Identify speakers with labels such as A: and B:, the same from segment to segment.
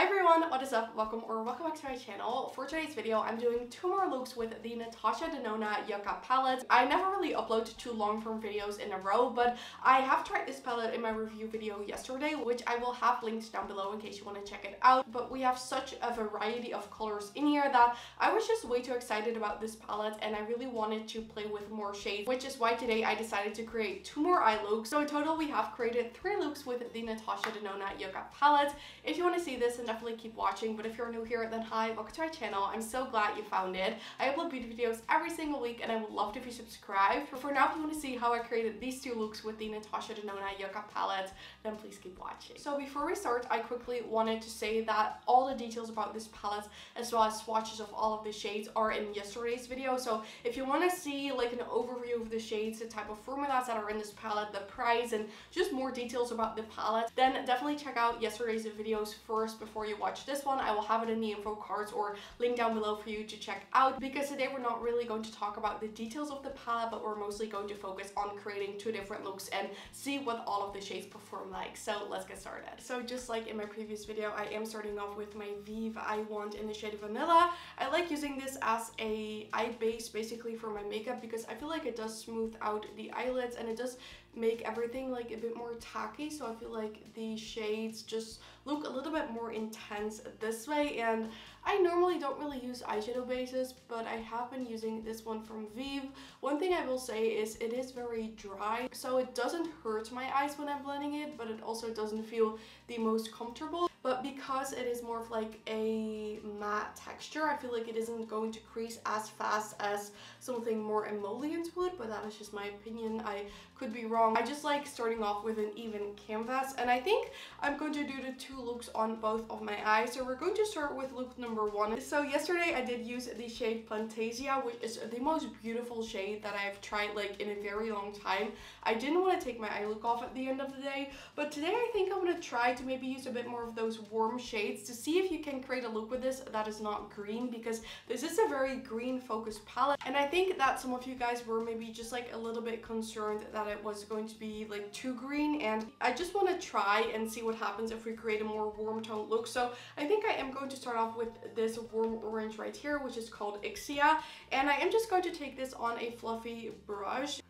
A: everyone, what is up? Welcome back to my channel. For today's video, I'm doing 2 more looks with the Natasha Denona Yucca palette. I never really upload 2 long-form videos in a row, but I have tried this palette in my review video yesterday, which I will have linked down below in case you want to check it out. But we have such a variety of colors in here that I was just way too excited about this palette and I really wanted to play with more shades, which is why today I decided to create 2 more eye looks. So in total, we have created 3 looks with the Natasha Denona Yucca palette. If you want to see this, then definitely keep watching, but if you're new here, then hi, welcome to my channel. I'm so glad you found it. I upload beauty videos every single week and I would love it if you subscribe. But for now, if you want to see how I created these 2 looks with the Natasha Denona Yucca palette, then please keep watching. So before we start, I quickly wanted to say that all the details about this palette as well as swatches of all of the shades are in yesterday's video. So if you want to see like an overview of the shades, the type of formulas that are in this palette, the price, and just more details about the palette, then definitely check out yesterday's videos first before you watch this one. I will have it in the info cards or link down below for you to check out, because today we're not really going to talk about the details of the palette, but we're mostly going to focus on creating 2 different looks and see what all of the shades perform like. So let's get started. So just like in my previous video, I am starting off with my Vive Eye Wand in the shade Vanilla. I like using this as a eye base basically for my makeup because I feel like it does smooth out the eyelids and it does make everything like a bit more tacky, so I feel like the shades just look a little bit more intense this way. And I normally don't really use eyeshadow bases, but I have been using this one from Vive. One thing I will say is it is very dry, so it doesn't hurt my eyes when I'm blending it, but it also doesn't feel the most comfortable. But because it is more of like a matte texture, I feel like it isn't going to crease as fast as something more emollient would, but that is just my opinion. I could be wrong. I just like starting off with an even canvas, and I think I'm going to do the 2 looks on both of my eyes. So we're going to start with look number 1. So yesterday I did use the shade Plantasia, which is the most beautiful shade that I've tried like in a very long time. I didn't want to take my eye look off at the end of the day, but today I think I'm going to try to maybe use a bit more of those warm shades to see if you can create a look with this that is not green, because this is a very green focused palette, and I think that some of you guys were maybe just like a little bit concerned that it was going to be like too green, and I just want to try and see what happens if we create a more warm tone look. So I think I am going to start off with this warm orange right here, which is called Ixia, and I am just going to take this on a fluffy brush,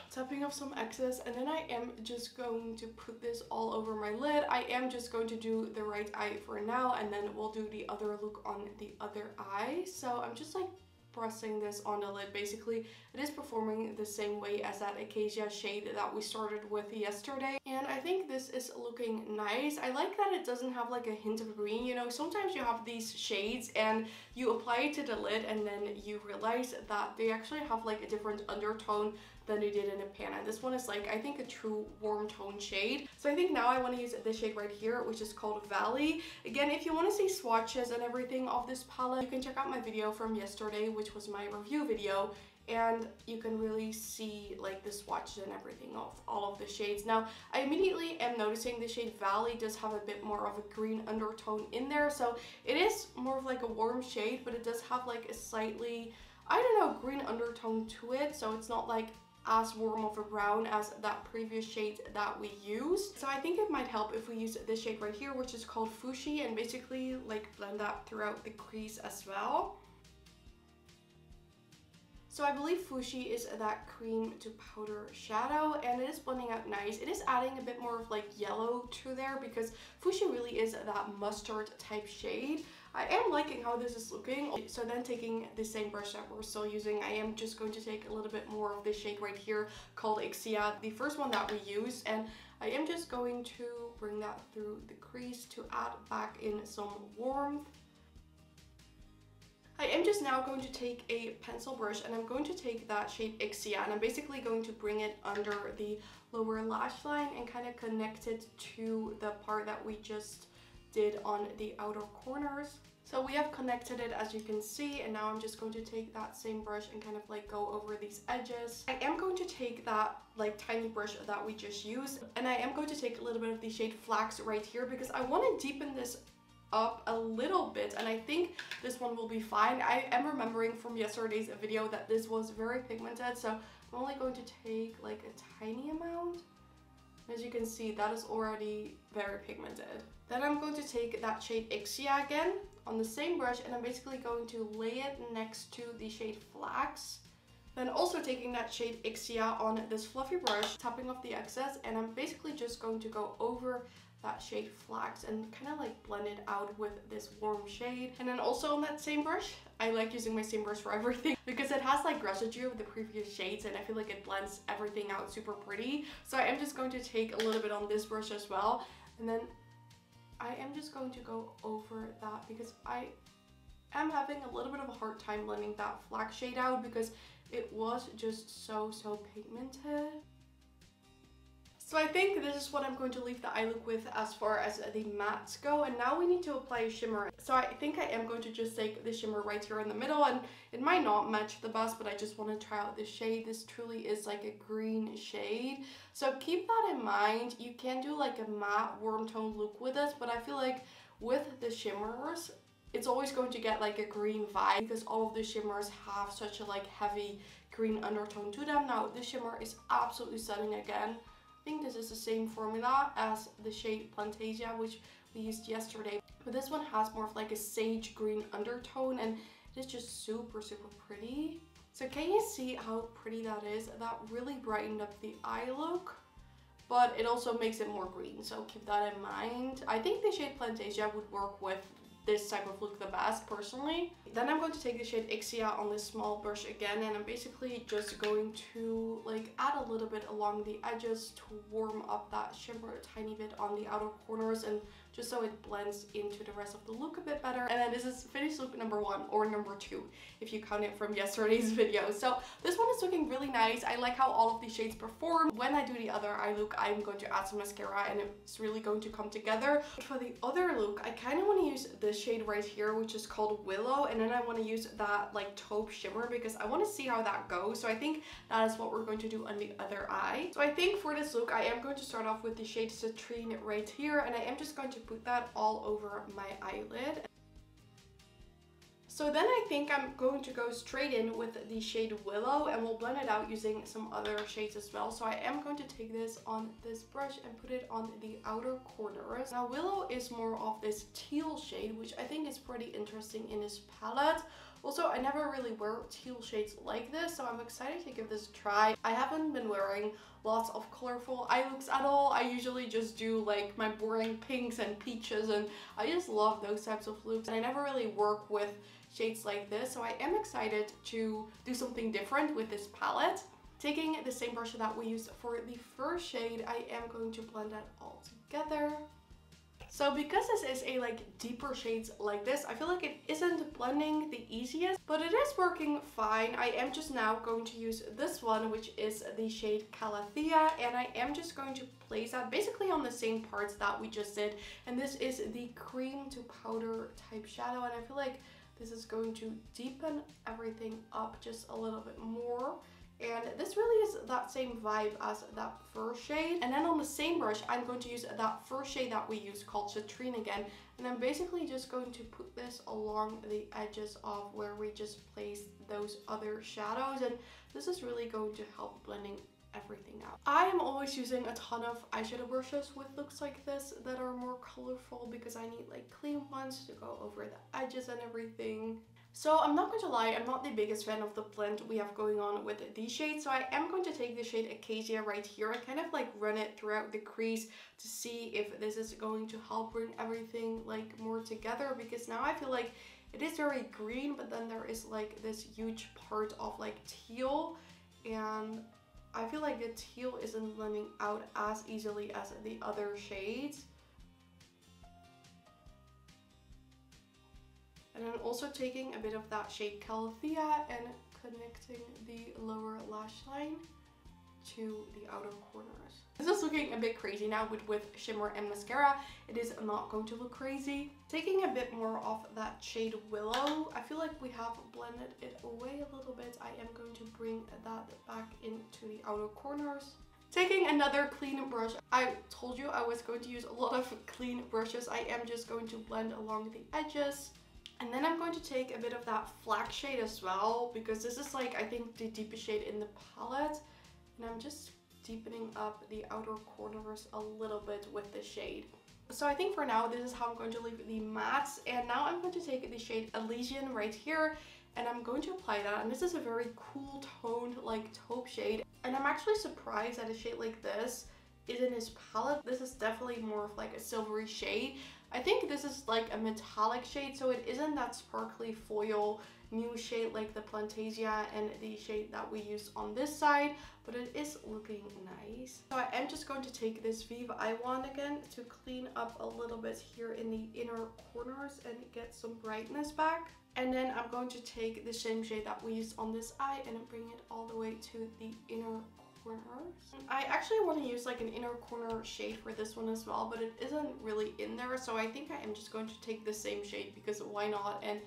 A: tapping off some excess, and then I am just going to put this all over my lid. I am just going to do the right eye for now, and then we'll do the other look on the other eye. So I'm just like pressing this on the lid. Basically, it is performing the same way as that Acacia shade that we started with yesterday, and I think this is looking nice. I like that it doesn't have like a hint of green. You know, sometimes you have these shades and you apply it to the lid and then you realize that they actually have like a different undertone than they did in a pan, and this one is like, I think, a true warm tone shade. So I think now I want to use this shade right here, which is called Valley. Again, if you want to see swatches and everything of this palette, you can check out my video from yesterday, which was my review video, and you can really see like the swatches and everything of all of the shades. Now, I immediately am noticing the shade Valley does have a bit more of a green undertone in there, so it is more of like a warm shade, but it does have like a slightly, I don't know, green undertone to it, so it's not like as warm of a brown as that previous shade that we used. So I think it might help if we use this shade right here, which is called Fushi, and basically like blend that throughout the crease as well. So I believe Fushi is that cream to powder shadow, and it is blending out nice. It is adding a bit more of like yellow to there because Fushi really is that mustard type shade. I am liking how this is looking. So then taking the same brush that we're still using, I am just going to take a little bit more of this shade right here called Ixia, the first one that we used, and I am just going to bring that through the crease to add back in some warmth. I am just now going to take a pencil brush and I'm going to take that shade Ixia, and I'm basically going to bring it under the lower lash line and kind of connect it to the part that we just did on the outer corners. So we have connected it, as you can see, and now I'm just going to take that same brush and kind of like go over these edges. I am going to take that like tiny brush that we just used, and I am going to take a little bit of the shade Flax right here because I want to deepen this up a little bit, and I think this one will be fine. I am remembering from yesterday's video that this was very pigmented, so I'm only going to take like a tiny amount. As you can see, that is already very pigmented. Then I'm going to take that shade Ixia again on the same brush, and I'm basically going to lay it next to the shade Flax. Then also taking that shade Ixia on this fluffy brush, tapping off the excess, and I'm basically just going to go over that shade Flax and kind of like blend it out with this warm shade. And then also on that same brush, I like using my same brush for everything because it has like residue of the previous shades, and I feel like it blends everything out super pretty. So I am just going to take a little bit on this brush as well, and then I am just going to go over that because I am having a little bit of a hard time blending that Flax shade out because it was just so pigmented. So I think this is what I'm going to leave the eye look with as far as the mattes go. And now we need to apply a shimmer. So I think I am going to just take the shimmer right here in the middle, and it might not match the best, but I just want to try out this shade. This truly is like a green shade. So keep that in mind. You can do like a matte warm tone look with this, but I feel like with the shimmers, it's always going to get like a green vibe because all of the shimmers have such a like heavy green undertone to them. Now this shimmer is absolutely stunning again. I think this is the same formula as the shade Plantasia, which we used yesterday, but this one has more of like a sage green undertone, and it is just super pretty. So can you see how pretty that is? That really brightened up the eye look, but it also makes it more green, so keep that in mind. I think the shade Plantasia would work with this type of look the best personally. Then I'm going to take the shade Ixia on this small brush again, and I'm basically just going to like add a little bit along the edges to warm up that shimmer a tiny bit on the outer corners, and just so it blends into the rest of the look a bit better. And then this is finished look number 1 or number 2 if you count it from yesterday's video. So this one is looking really nice. I like how all of these shades perform. When I do the other eye look, I'm going to add some mascara and it's really going to come together. But for the other look, I kind of want to use this shade right here, which is called Willow, and then I want to use that like taupe shimmer because I want to see how that goes. So I think that is what we're going to do on the other eye. So I think for this look, I am going to start off with the shade Citrine right here, and I am just going to put that all over my eyelid. So then I think I'm going to go straight in with the shade Willow, and we'll blend it out using some other shades as well. So I am going to take this on this brush and put it on the outer corners. Now Willow is more of this teal shade, which I think is pretty interesting in this palette. Also, I never really wear teal shades like this, so I'm excited to give this a try. I haven't been wearing lots of colorful eye looks at all. I usually just do like my boring pinks and peaches, and I just love those types of looks. And I never really work with shades like this, so I am excited to do something different with this palette. Taking the same brush that we used for the first shade, I am going to blend that all together. So because this is a like deeper shades like this, I feel like it isn't blending the easiest, but it is working fine. I am just now going to use this one, which is the shade Calathea, and I am just going to place that basically on the same parts that we just did. And this is the cream to powder type shadow, and I feel like this is going to deepen everything up just a little bit more. And this really is that same vibe as that first shade. And then on the same brush, I'm going to use that first shade that we used called Citrine again. And I'm basically just going to put this along the edges of where we just placed those other shadows. And this is really going to help blending everything out. I am always using a ton of eyeshadow brushes with looks like this that are more colorful because I need like clean ones to go over the edges and everything. So I'm not going to lie, I'm not the biggest fan of the blend we have going on with these shades. So I am going to take the shade Acacia right here and kind of like run it throughout the crease to see if this is going to help bring everything like more together, because now I feel like it is very green, but then there is like this huge part of like teal, and I feel like the teal isn't blending out as easily as the other shades. And then also taking a bit of that shade Calathea and connecting the lower lash line to the outer corners. This is looking a bit crazy now, but with shimmer and mascara, it is not going to look crazy. Taking a bit more of that shade Willow, I feel like we have blended it away a little bit. I am going to bring that back into the outer corners. Taking another clean brush. I told you I was going to use a lot of clean brushes. I am just going to blend along the edges. And then I'm going to take a bit of that Flax shade as well, because this is like, I think, the deepest shade in the palette. And I'm just deepening up the outer corners a little bit with the shade. So I think for now, this is how I'm going to leave the mattes. And now I'm going to take the shade Elysian right here, and I'm going to apply that. And this is a very cool toned, like taupe shade. And I'm actually surprised that a shade like this is in his palette. This is definitely more of like a silvery shade. I think this is like a metallic shade, so it isn't that sparkly foil new shade like the Plantasia and the shade that we use on this side, but it is looking nice. So I am just going to take this Viva Eye wand again to clean up a little bit here in the inner corners and get some brightness back. And then I'm going to take the same shade that we used on this eye and bring it all the way to the inner corners. I actually want to use like an inner corner shade for this one as well, but it isn't really in there, so I think I am just going to take the same shade because why not. And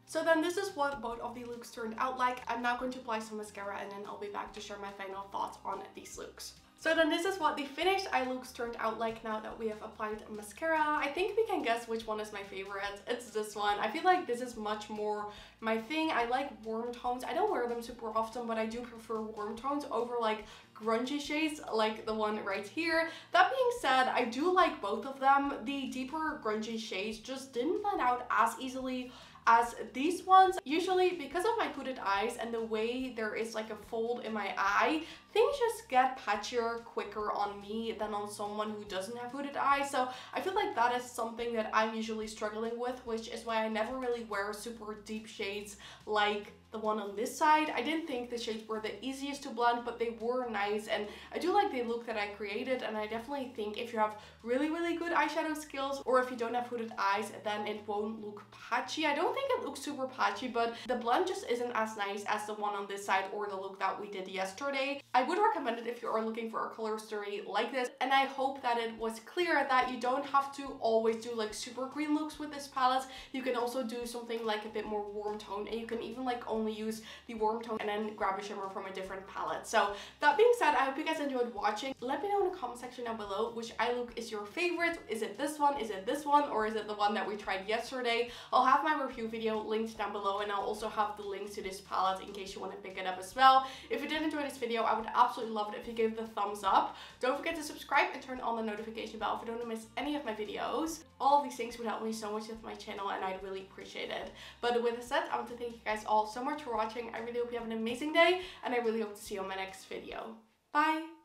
A: so then this is what both of the looks turned out like. I'm now going to apply some mascara and then I'll be back to share my final thoughts on these looks. So then this is what the finished eye looks turned out like now that we have applied mascara. I think we can guess which one is my favorite. It's this one. I feel like this is much more my thing. I like warm tones. I don't wear them super often, but I do prefer warm tones over like grungy shades like the one right here. That being said, I do like both of them. The deeper grungy shades just didn't blend out as easily as these ones. Usually because of my hooded eyes and the way there is like a fold in my eye, things just get patchier quicker on me than on someone who doesn't have hooded eyes. So I feel like that is something that I'm usually struggling with, which is why I never really wear super deep shades like the one on this side. I didn't think the shades were the easiest to blend, but they were nice, and I do like the look that I created. And I definitely think if you have really good eyeshadow skills, or if you don't have hooded eyes, then it won't look patchy. I don't think it looks super patchy, but the blend just isn't as nice as the one on this side or the look that we did yesterday. I would recommend it if you are looking for a color story like this, and I hope that it was clear that you don't have to always do like super green looks with this palette. You can also do something like a bit more warm tone, and you can even like only use the warm tone and then grab a shimmer from a different palette. So that being said, I hope you guys enjoyed watching. Let me know in the comment section down below which eye look is your favorite. Is it this one, is it this one, or is it the one that we tried yesterday? I'll have my review video linked down below, and I'll also have the links to this palette in case you want to pick it up as well. If you did enjoy this video, I would absolutely love it if you gave the thumbs up. Don't forget to subscribe and turn on the notification bell if you don't want to miss any of my videos. All of these things would help me so much with my channel, and I'd really appreciate it. But with that said, I want to thank you guys all so much for watching. I really hope you have an amazing day, and I really hope to see you on my next video. Bye!